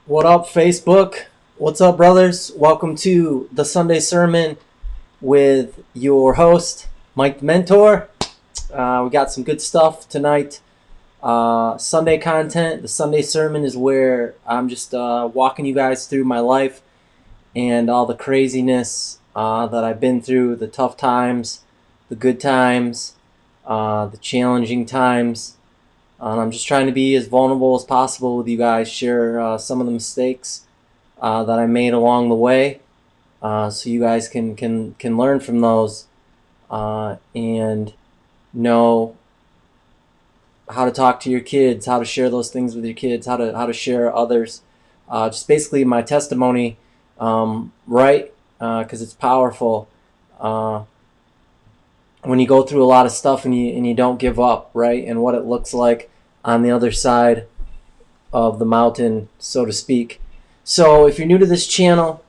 What up, Facebook? What's up, brothers? Welcome to the Sunday Sermon with your host, Mike the Mentor. We got some good stuff tonight. Sunday content. The Sunday Sermon is where I'm just walking you guys through my life and all the craziness that I've been through, the tough times, the good times, the challenging times. I'm just trying to be as vulnerable as possible with you guys, share some of the mistakes that I made along the way, so you guys can learn from those and know how to talk to your kids, how to share those things with your kids, how to share others. Just basically my testimony, right? Because it's powerful. When you go through a lot of stuff and you don't give up, right? And what it looks like on the other side of the mountain, so to speak. So if you're new to this channel,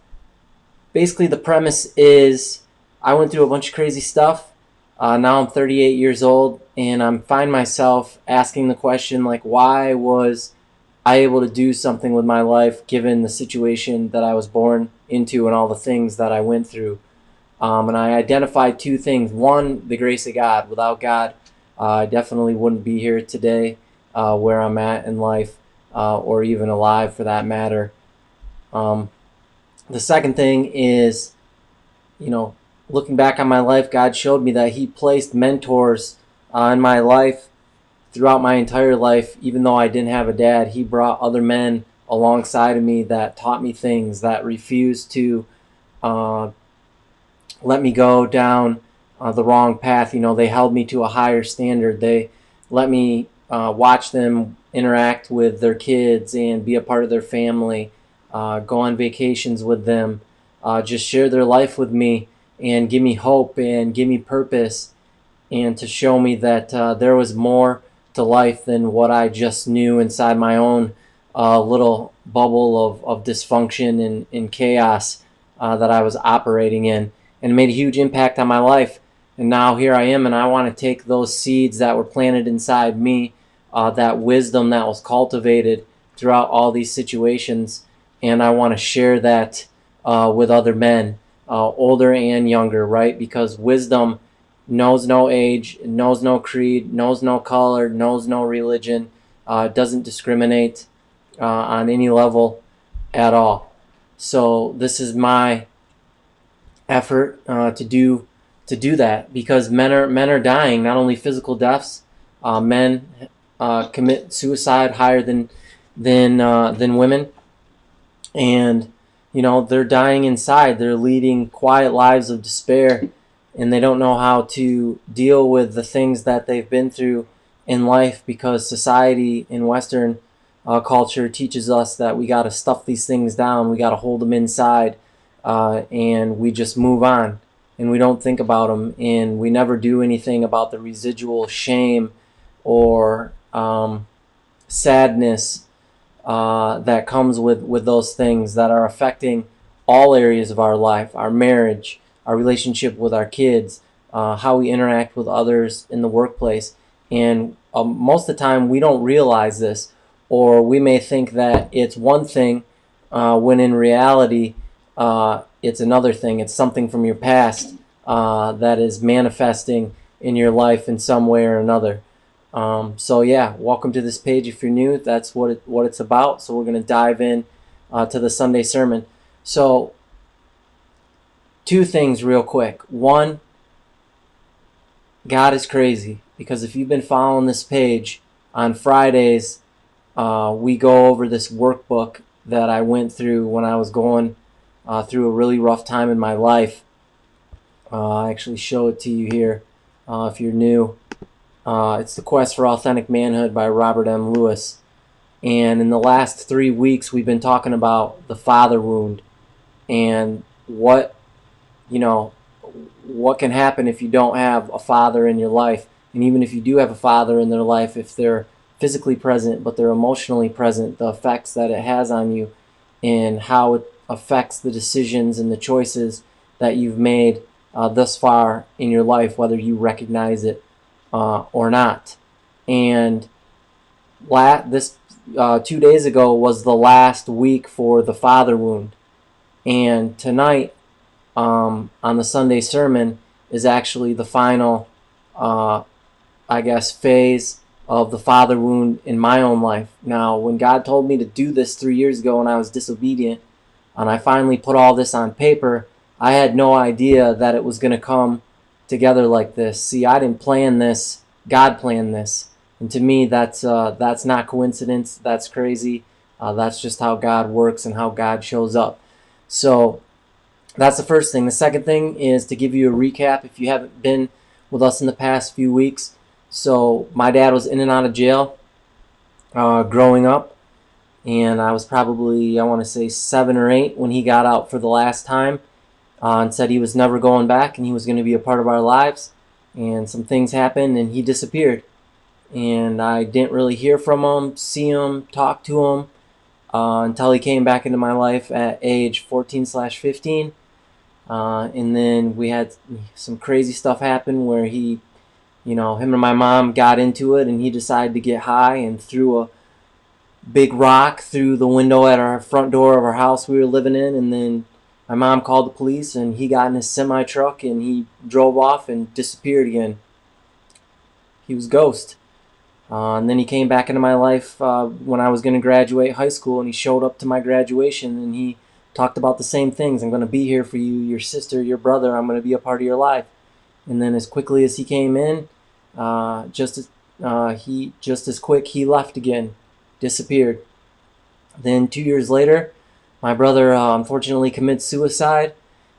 basically the premise is I went through a bunch of crazy stuff. Now I'm 38 years old, and I find myself asking the question, like, why was I able to do something with my life given the situation that I was born into and all the things that I went through? And I identified two things. One, the grace of God. Without God, I definitely wouldn't be here today where I'm at in life, or even alive for that matter. The second thing is, looking back on my life, God showed me that He placed mentors in my life throughout my entire life. Even though I didn't have a dad, He brought other men alongside of me that taught me things, that refused to let me go down the wrong path. They held me to a higher standard. They let me watch them interact with their kids and be a part of their family, go on vacations with them, just share their life with me and give me hope and give me purpose, and to show me that there was more to life than what I just knew inside my own little bubble of dysfunction and chaos that I was operating in. And it made a huge impact on my life. And now here I am, and I want to take those seeds that were planted inside me, that wisdom that was cultivated throughout all these situations, and I want to share that with other men, older and younger, right? Because wisdom knows no age, knows no creed, knows no color, knows no religion, doesn't discriminate on any level at all. So this is my effort to do that, because men are dying, not only physical deaths. Men commit suicide higher than women, and they're dying inside. They're leading quiet lives of despair, and they don't know how to deal with the things that they've been through in life, because society in Western culture teaches us that we got to stuff these things down, we got to hold them inside, and we just move on and we don't think about them, and we never do anything about the residual shame or sadness that comes with those things that are affecting all areas of our life, our marriage, our relationship with our kids, how we interact with others in the workplace. And most of the time we don't realize this, or we may think that it's one thing when in reality it's another thing. It's something from your past that is manifesting in your life in some way or another. So yeah, welcome to this page. If you're new, that's what it's about. So we're going to dive in to the Sunday sermon. So two things real quick. One, God is crazy, because if you've been following this page, on Fridays we go over this workbook that I went through when I was going through a really rough time in my life. I actually show it to you here if you're new. It's The Quest for Authentic Manhood by Robert M. Lewis. And in the last 3 weeks, we've been talking about the father wound and what can happen if you don't have a father in your life. And even if you do have a father in their life, if they're physically present but they're emotionally present, the effects that it has on you and how it affects the decisions and the choices that you've made thus far in your life, whether you recognize it or not. And this 2 days ago was the last week for the father wound, and tonight, on the Sunday sermon, is actually the final, uh, I guess, phase of the father wound in my own life. Now, when God told me to do this 3 years ago when I was disobedient, and I finally put all this on paper, I had no idea that it was going to come together like this. See, I didn't plan this. God planned this. And to me, that's not coincidence. That's crazy. That's just how God works and how God shows up. So that's the first thing. The second thing is to give you a recap if you haven't been with us in the past few weeks. So my dad was in and out of jail growing up, and I was probably, I want to say, 7 or 8 when he got out for the last time, and said he was never going back and he was going to be a part of our lives. And some things happened and he disappeared. And I didn't really hear from him, see him, talk to him until he came back into my life at age 14/15. And then we had some crazy stuff happen where him and my mom got into it, and he decided to get high and threw a big rock through the window at our front door of our house we were living in. And then my mom called the police, and he got in his semi truck and he drove off and disappeared again. He was a ghost. And then he came back into my life when I was going to graduate high school, and he showed up to my graduation, and he talked about the same things. I'm going to be here for you, your sister, your brother. I'm going to be a part of your life. And then as quickly as he came in, just as quick he left again, disappeared. Then 2 years later, my brother unfortunately commits suicide,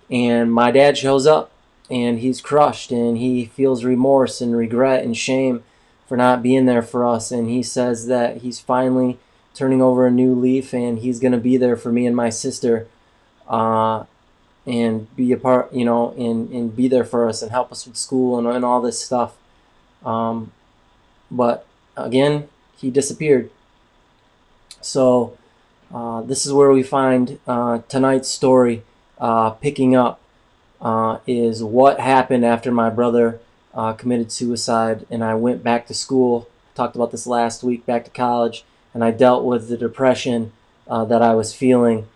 and my dad shows up, and he's crushed, and he feels remorse and regret and shame for not being there for us. And he says that he's finally turning over a new leaf, and he's going to be there for me and my sister, and be a part, and be there for us and help us with school and all this stuff. But again, he disappeared. So this is where we find tonight's story picking up, is what happened after my brother committed suicide, and I went back to school. Talked about this last week, back to college, and I dealt with the depression that I was feeling,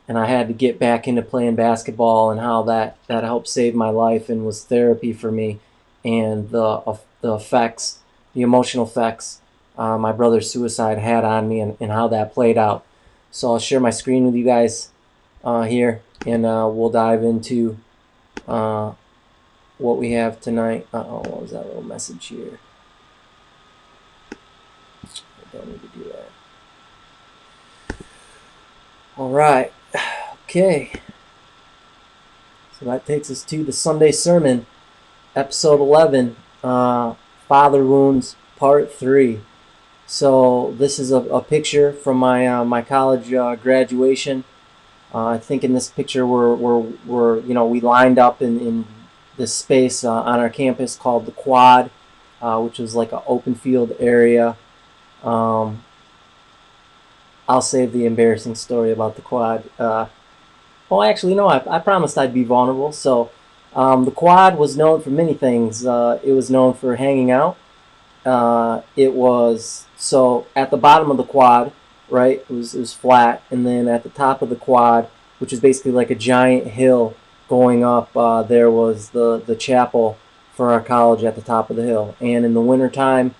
and I had to get back into playing basketball, and how that helped save my life and was therapy for me, and the effects, the emotional effects my brother's suicide had on me, and how that played out. So I'll share my screen with you guys here, and we'll dive into what we have tonight. What was that little message here? I don't need to do that. All right. Okay. So that takes us to the Sunday sermon, episode 11, Father Wounds, part 3. So this is a picture from my college graduation. I think in this picture we lined up in this space on our campus called the Quad, which was like an open field area. I'll save the embarrassing story about the Quad. Actually, no, I promised I'd be vulnerable. So the Quad was known for many things. It was known for hanging out. It was, so at the bottom of the Quad, right, it was flat, and then at the top of the Quad, which is basically like a giant hill going up, there was the chapel for our college at the top of the hill. And in the wintertime,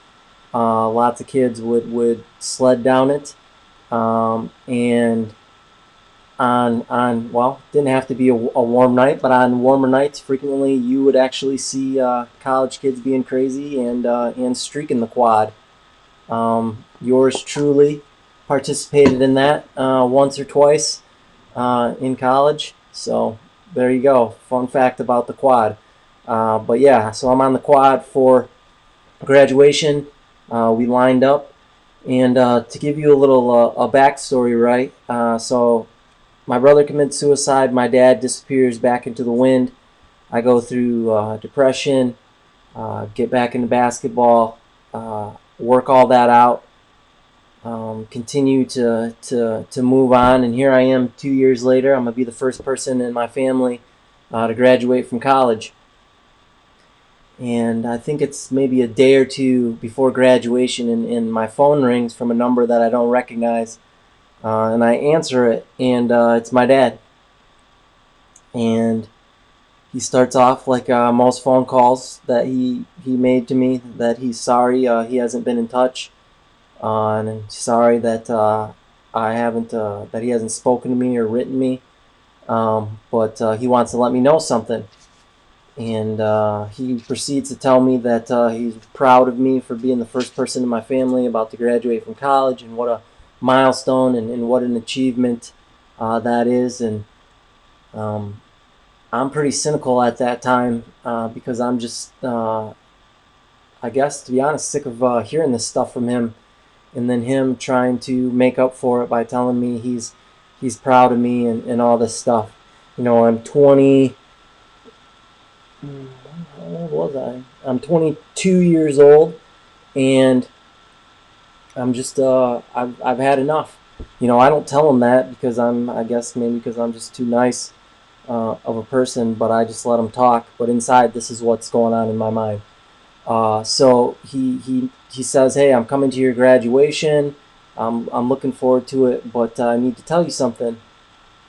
lots of kids would sled down it, and didn't have to be a warm night, but on warmer nights, frequently you would actually see college kids being crazy and streaking the Quad. Yours truly participated in that once or twice in college. So there you go. Fun fact about the Quad. But yeah, so I'm on the Quad for graduation. We lined up, and to give you a little a backstory, right? So my brother commits suicide. My dad disappears back into the wind. I go through depression, get back into basketball, work all that out, continue to move on. And here I am 2 years later. I'm going to be the first person in my family to graduate from college. And I think it's maybe a day or two before graduation, and my phone rings from a number that I don't recognize, and I answer it, and it's my dad. And he starts off like most phone calls that he made to me, that he's sorry he hasn't been in touch, and sorry that I haven't that he hasn't spoken to me or written me, but he wants to let me know something. And he proceeds to tell me that he's proud of me for being the first person in my family about to graduate from college, and what a milestone and what an achievement that is. And um, I'm pretty cynical at that time because I'm just, I guess, to be honest, sick of hearing this stuff from him, and then him trying to make up for it by telling me he's proud of me and all this stuff. I'm 20. How old was I? I'm 22 years old, and I'm just I've had enough. I don't tell him that because I guess maybe because I'm just too nice of a person, but I just let him talk. But inside, this is what's going on in my mind. So he says, "Hey, I'm coming to your graduation. I'm looking forward to it, but I need to tell you something."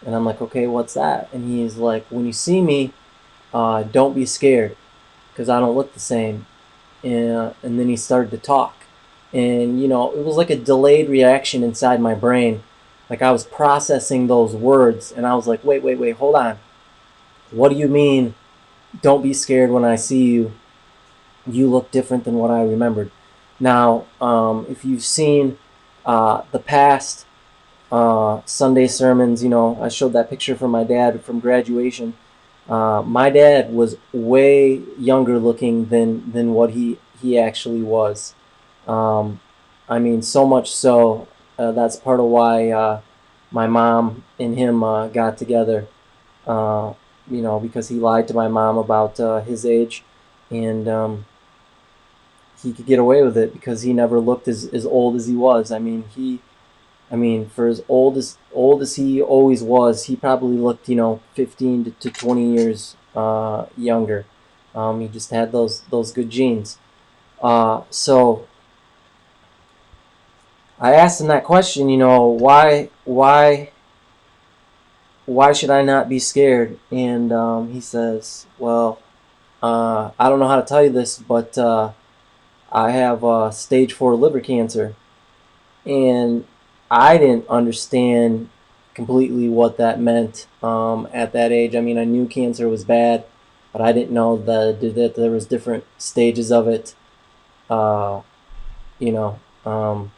And I'm like, "Okay, what's that?" And he's like, "When you see me, don't be scared, because I don't look the same." And then he started to talk, and it was like a delayed reaction inside my brain, like I was processing those words, and I was like, wait, hold on. What do you mean? Don't be scared when I see you. You look different than what I remembered. Now, if you've seen the past Sunday sermons, I showed that picture from my dad from graduation. My dad was way younger looking than what he actually was. Um, I mean, so much so that's part of why my mom and him got together. Uh, because he lied to my mom about his age, and he could get away with it because he never looked as old as he was. I mean, for as old as he always was, he probably looked, 15 to 20 years younger. He just had those good genes. So I asked him that question, why should I not be scared? And he says, well, I don't know how to tell you this, but I have stage 4 liver cancer. And I didn't understand completely what that meant at that age. I mean, I knew cancer was bad, but I didn't know that there was different stages of it. Uh, you know, um,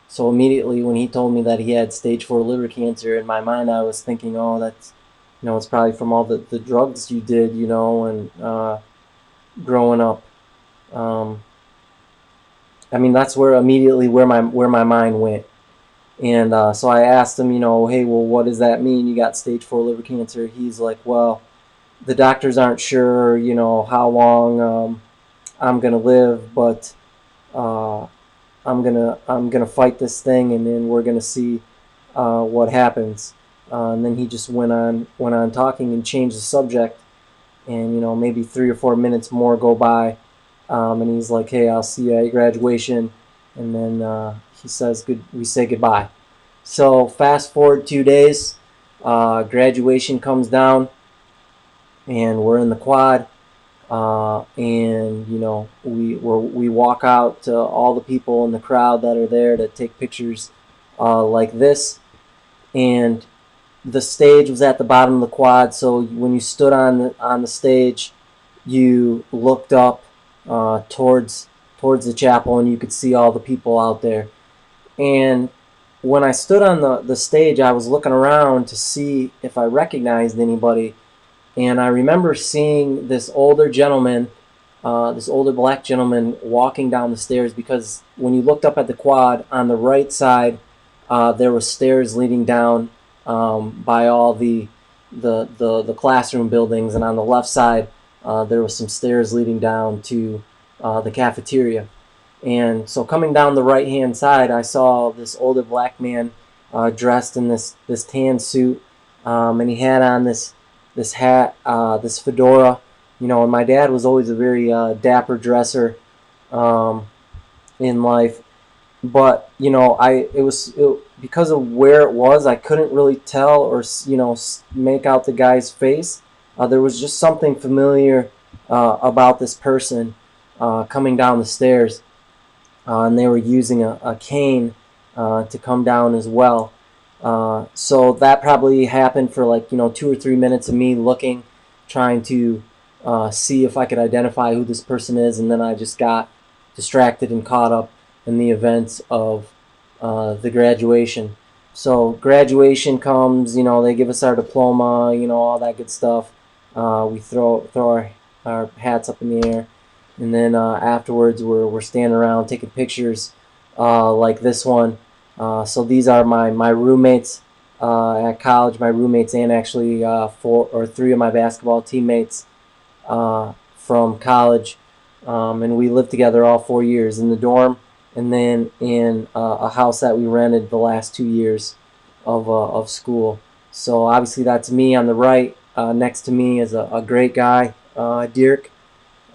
so immediately when he told me that he had stage 4 liver cancer, in my mind I was thinking, oh, that's, it's probably from all the drugs you did, and growing up. Um, I mean, that's where my mind went. And so I asked him, hey, well, what does that mean? You got stage 4 liver cancer. He's like, well, the doctors aren't sure, how long I'm gonna live, but uh, I'm gonna fight this thing, and then we're gonna see what happens. And then he just went on talking and changed the subject, and maybe 3 or 4 minutes more go by, and he's like, hey, I'll see you at graduation, and then he says good. We say goodbye. So fast forward 2 days, graduation comes down, and we're in the quad, and we walk out to all the people in the crowd that are there to take pictures like this, and the stage was at the bottom of the quad. So when you stood on the stage, you looked up towards the chapel, and you could see all the people out there. And when I stood on the stage, I was looking around to see if I recognized anybody. And I remember seeing this older gentleman, this older black gentleman, walking down the stairs, because when you looked up at the quad on the right side, there were stairs leading down by all the classroom buildings, and on the left side, there was some stairs leading down to the cafeteria. And so coming down the right hand side, I saw this older black man dressed in this tan suit, and he had on this hat, this fedora, And my dad was always a very dapper dresser um, in life. But because of where it was, I couldn't really tell or make out the guy's face. There was just something familiar about this person coming down the stairs, and they were using a cane to come down as well. So that probably happened for 2 or 3 minutes of me looking, trying to see if I could identify who this person is, and then I just got distracted and caught up in the events of the graduation. So graduation comes, they give us our diploma, all that good stuff. We throw our hats up in the air, and then afterwards we're standing around taking pictures like this one. So these are my roommates at college, my roommates, and actually 4 or 3 of my basketball teammates from college. And we lived together all 4 years in the dorm, and then in a house that we rented the last 2 years of school. So obviously that's me on the right. Next to me is a great guy, Dirk.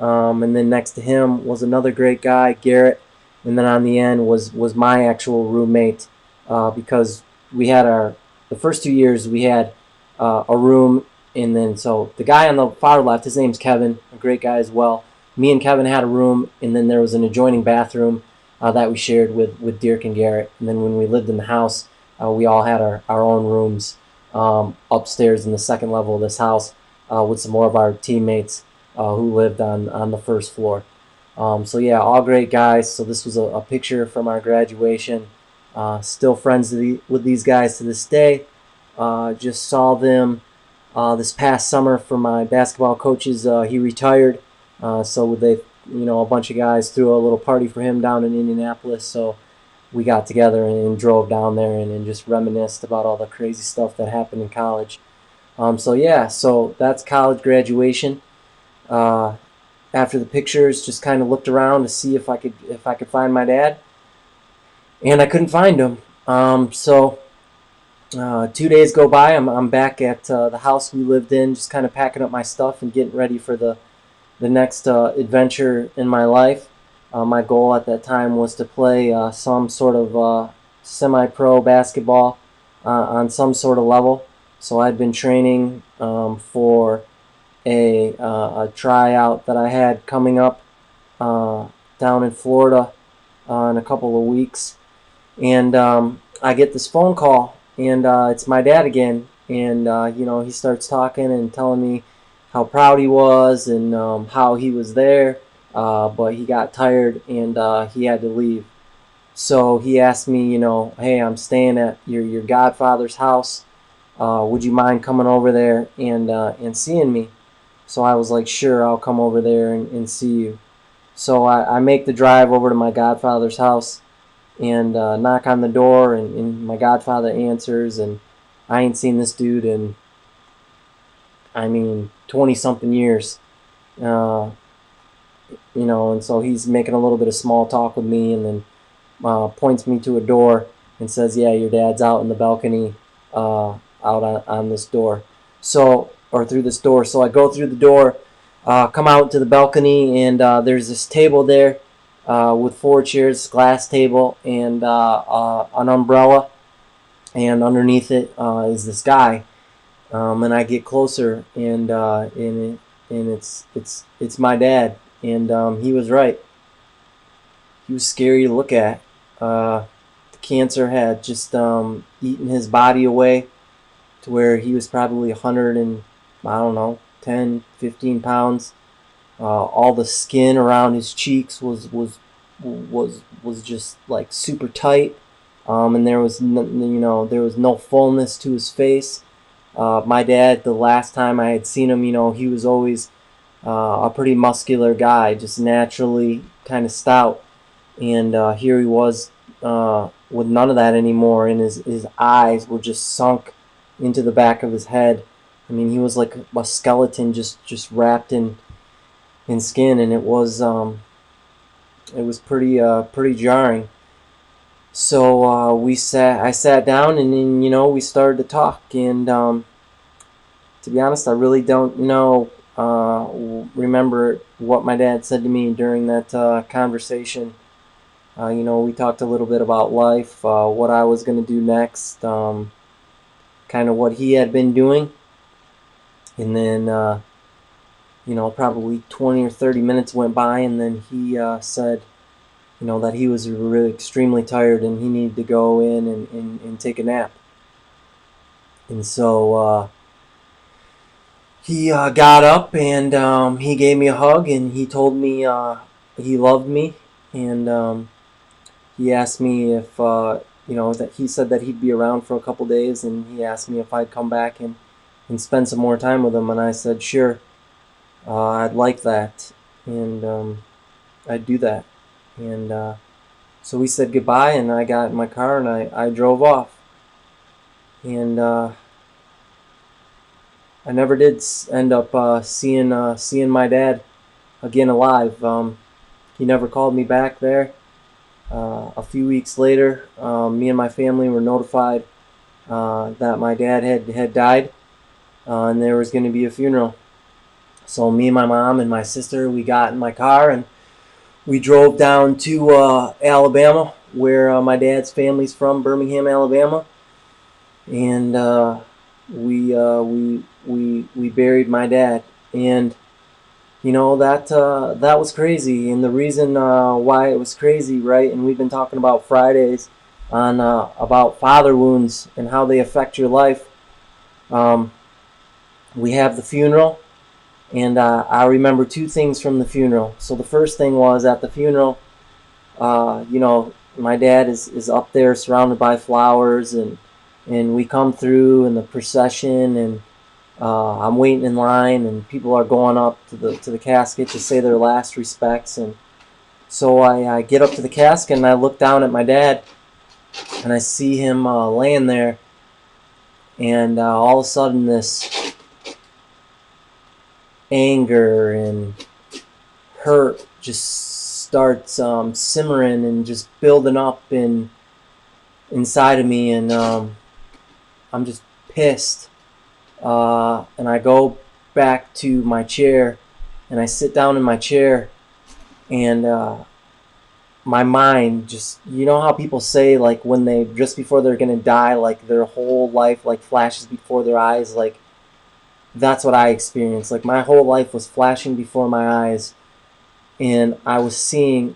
And then next to him was another great guy, Garrett. And then on the end was my actual roommate, because we had the first 2 years we had a room, and then so the guy on the far left, his name's Kevin, a great guy as well. Me and Kevin had a room, and then there was an adjoining bathroom that we shared with Dirk and Garrett. And then when we lived in the house, we all had our own rooms upstairs in the second level of this house with some more of our teammates who lived on the first floor. So yeah, all great guys. So this was a picture from our graduation. Still friends with these guys to this day. Just saw them this past summer for my basketball coaches. He retired, so a bunch of guys threw a little party for him down in Indianapolis. So we got together and drove down there and just reminisced about all the crazy stuff that happened in college. So yeah, so that's college graduation. Uh, After the pictures, just kind of looked around to see if I could find my dad, and I couldn't find him. So 2 days go by. I'm back at the house we lived in, just kind of packing up my stuff and getting ready for the next adventure in my life. My goal at that time was to play some sort of semi-pro basketball on some sort of level. So I'd been training for a tryout that I had coming up down in Florida in a couple of weeks, and I get this phone call, and it's my dad again, and he starts talking and telling me how proud he was and how he was there, but he got tired and he had to leave. So he asked me, hey, I'm staying at your godfather's house. Would you mind coming over there and seeing me? So I was like, sure, I'll come over there and see you. So I make the drive over to my godfather's house and knock on the door, and my godfather answers, and I ain't seen this dude in, 20 something years. Uh, and so he's making a little bit of small talk with me, and then points me to a door and says, yeah, your dad's out in the balcony out on this door. Or through this door. So I go through the door, come out to the balcony, and there's this table there with 4 chairs, glass table, and an umbrella, and underneath it is this guy. And I get closer, and it's my dad, and he was right. He was scary to look at. The cancer had just eaten his body away to where he was probably 100 and, I don't know, 10, 15 pounds. All the skin around his cheeks was just like super tight, and there was no fullness to his face. My dad, the last time I had seen him, he was always a pretty muscular guy, just naturally kind of stout, and here he was with none of that anymore, and his eyes were just sunk into the back of his head. He was like a skeleton just wrapped in skin, and it was pretty jarring. So I sat down, and then we started to talk, and to be honest, I really don't know remember what my dad said to me during that conversation. We talked a little bit about life, what I was going to do next, kind of what he had been doing. And then, probably 20 or 30 minutes went by, and then he said, that he was really extremely tired and he needed to go in and take a nap. And so he got up and he gave me a hug and he told me he loved me. And he asked me if, that he said that he'd be around for a couple days, and he asked me if I'd come back and spend some more time with him. And I said, sure, I'd like that. And I'd do that. And so we said goodbye, and I got in my car and I drove off. And I never did end up seeing my dad again alive. He never called me back there. A few weeks later, me and my family were notified that my dad had died, and there was going to be a funeral. So me and my mom and my sister, we got in my car and we drove down to Alabama, where my dad's family's from, Birmingham, Alabama, and we buried my dad. And that was crazy. And the reason why it was crazy, right? And we've been talking about Fridays on about father wounds and how they affect your life. We have the funeral, and I remember two things from the funeral. So the first thing was, at the funeral, my dad is up there surrounded by flowers, and we come through in the procession, and I'm waiting in line, and people are going up to the casket to say their last respects. And so I get up to the casket and I look down at my dad, and I see him laying there, and all of a sudden this anger and hurt just starts simmering and just building up inside of me, and I'm just pissed. And I go back to my chair and I sit down in my chair, and my mind just, how people say, like, when they just before they're gonna die, like their whole life like flashes before their eyes. Like, that's what I experienced. Like, my whole life was flashing before my eyes, and I was seeing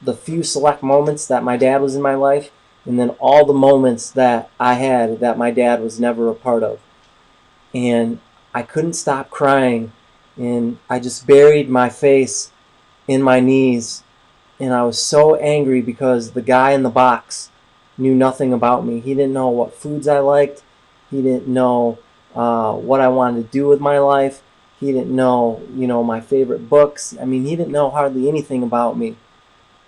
the few select moments that my dad was in my life, and then all the moments that I had that my dad was never a part of. And I couldn't stop crying, and I just buried my face in my knees, and I was so angry because the guy in the box knew nothing about me. He didn't know what foods I liked. He didn't know what I wanted to do with my life. He didn't know, my favorite books. I mean, he didn't know hardly anything about me.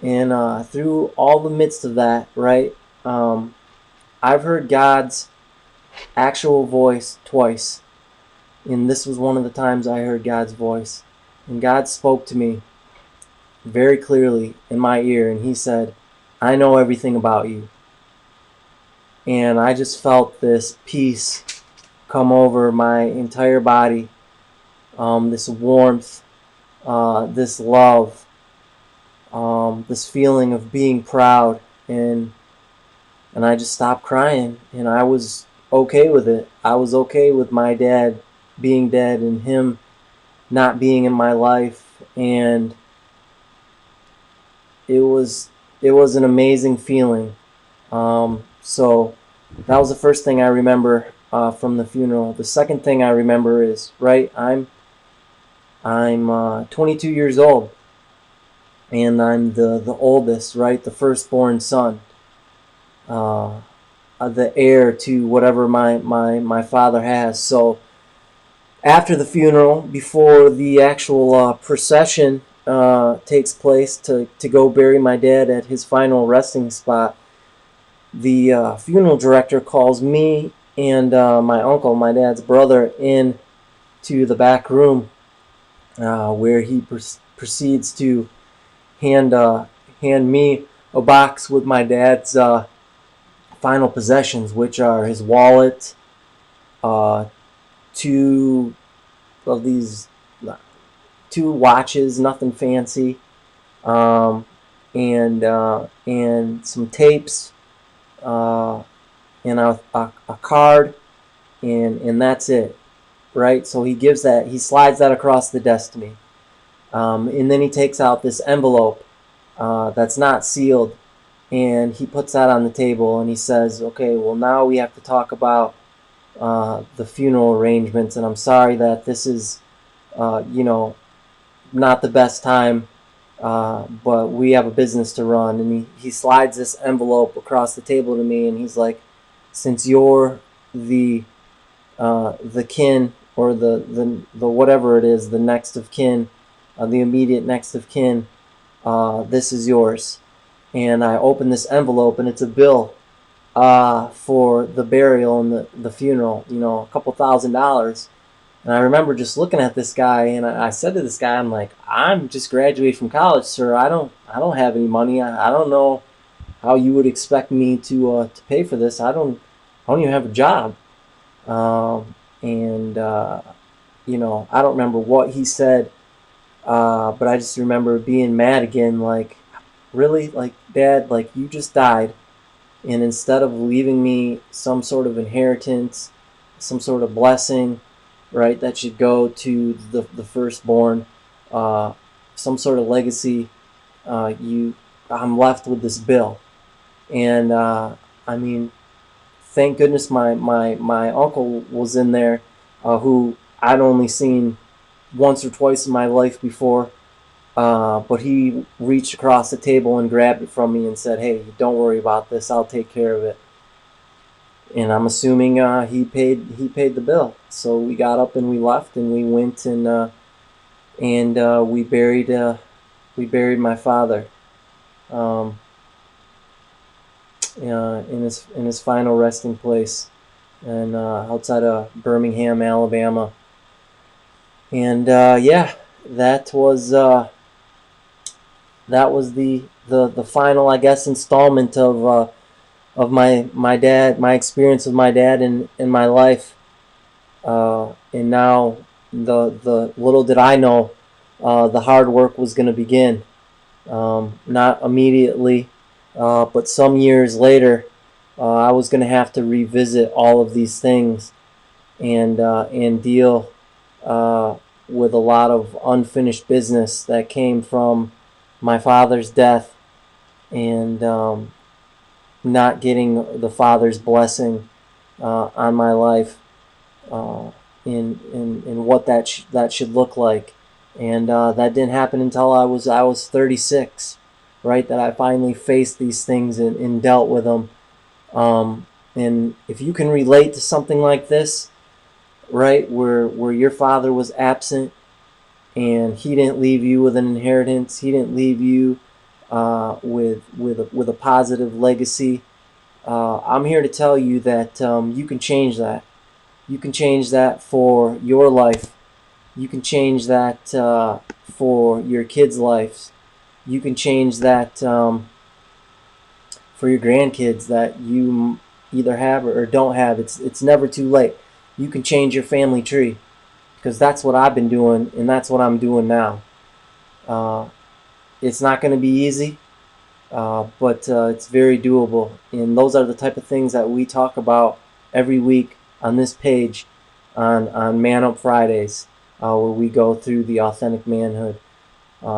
And through all the midst of that, right, I've heard God's actual voice twice. And this was one of the times I heard God's voice. And God spoke to me very clearly in my ear, and he said, I know everything about you. And I just felt this peace come over my entire body, this warmth, this love, this feeling of being proud, and I just stopped crying, and I was okay with it. I was okay with my dad being dead and him not being in my life, and it was an amazing feeling. So that was the first thing I remember from the funeral. The second thing I remember is, right, I'm 22 years old, and I'm the oldest, right, the firstborn son, the heir to whatever my father has. So after the funeral, before the actual procession takes place to go bury my dad at his final resting spot, the funeral director calls me and my uncle, my dad's brother, in to the back room, where he proceeds to hand me a box with my dad's final possessions, which are his wallet, two of these 2 watches, nothing fancy, um, and some tapes, uh, and a card, and that's it, right? So he slides that across the desk to me, and then he takes out this envelope that's not sealed, and he puts that on the table, and he says, "Okay, well now we have to talk about the funeral arrangements, and I'm sorry that this is, not the best time, but we have a business to run." And he slides this envelope across the table to me, and he's like, "Since you're the kin, or the whatever it is, the next of kin, the immediate next of kin, this is yours." And I open this envelope, and it's a bill for the burial and the funeral, a couple $1,000s. And I remember just looking at this guy, and I said to this guy, I'm like, "I'm just graduated from college, sir. I don't have any money. I don't know how you would expect me to pay for this. I don't even have a job." And I don't remember what he said, but I just remember being mad again, like, "Really, like, Dad, like, you just died, and instead of leaving me some sort of inheritance, some sort of blessing, right, that should go to the firstborn, some sort of legacy, I'm left with this bill." And I mean, thank goodness my uncle was in there, who I'd only seen once or twice in my life before. But he reached across the table and grabbed it from me and said, "Hey, don't worry about this. I'll take care of it." And I'm assuming he paid the bill. So we got up and we left, and we went and we buried my father, um, in his final resting place, and outside of Birmingham, Alabama. And yeah, that was the final, I guess, installment of my experience with my dad in my life. And now, the little did I know, the hard work was going to begin. Not immediately, but some years later, I was going to have to revisit all of these things, and deal with a lot of unfinished business that came from my father's death, and not getting the father's blessing on my life, in what that should look like. And that didn't happen until I was 36, right? That I finally faced these things and dealt with them. And if you can relate to something like this, right, where your father was absent, and he didn't leave you with an inheritance, he didn't leave you with a positive legacy, I'm here to tell you that you can change that. You can change that for your life. You can change that for your kids' lives. You can change that for your grandkids that you either have or don't have. It's never too late. You can change your family tree, because that's what I've been doing, and that's what I'm doing now. It's not going to be easy, but it's very doable. And those are the type of things that we talk about every week on this page, on Man Up Fridays, where we go through the authentic manhood.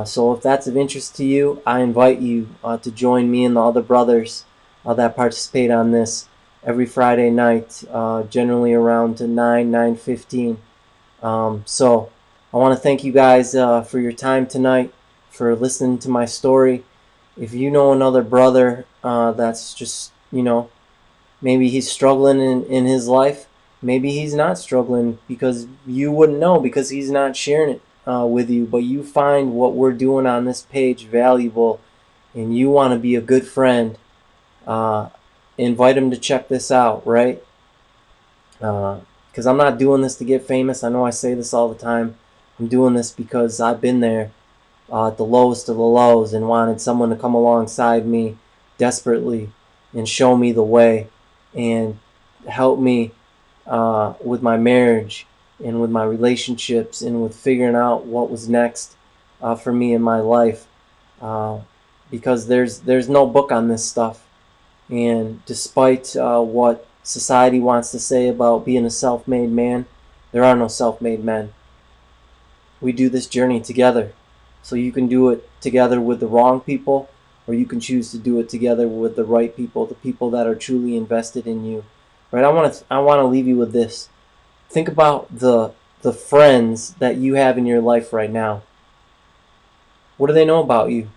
So if that's of interest to you, I invite you to join me and the other brothers that participate on this every Friday night, generally around to 9:15. So I want to thank you guys for your time tonight, for listening to my story. If you know another brother that's just, maybe he's struggling in his life, maybe he's not struggling because you wouldn't know, because he's not sharing it with you, but you find what we're doing on this page valuable, and you want to be a good friend, invite him to check this out, right? Because I'm not doing this to get famous. I know I say this all the time. I'm doing this because I've been there, at the lowest of the lows, and wanted someone to come alongside me desperately and show me the way, and help me with my marriage, and with my relationships and with figuring out what was next for me in my life. Uh, because there's no book on this stuff. And despite what society wants to say about being a self-made man, there are no self-made men. We do this journey together. So you can do it together with the wrong people, or you can choose to do it together with the right people, the people that are truly invested in you. Right? I want to leave you with this. Think about the friends that you have in your life right now. What do they know about you?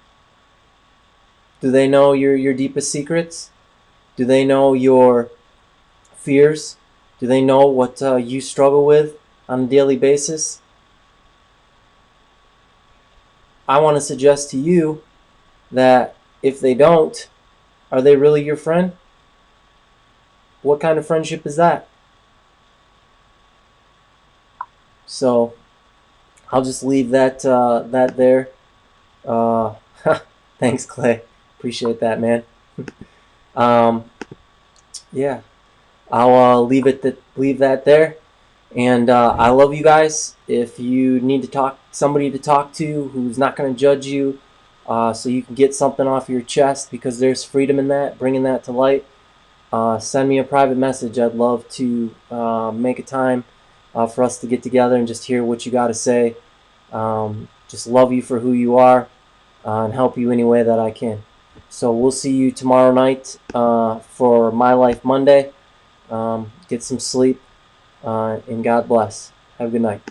Do they know your deepest secrets? Do they know your fears? Do they know what you struggle with on a daily basis? I want to suggest to you that if they don't, are they really your friend? What kind of friendship is that? So I'll just leave that there. Uh, thanks, Clay. Appreciate that, man. um, yeah, I'll leave that there. And I love you guys. If you need to talk somebody to talk to who's not going to judge you, so you can get something off your chest, because there's freedom in that, bringing that to light, send me a private message. I'd love to make a time for us to get together and just hear what you got to say. Just love you for who you are, and help you any way that I can. So we'll see you tomorrow night for My Life Monday. Get some sleep, and God bless. Have a good night.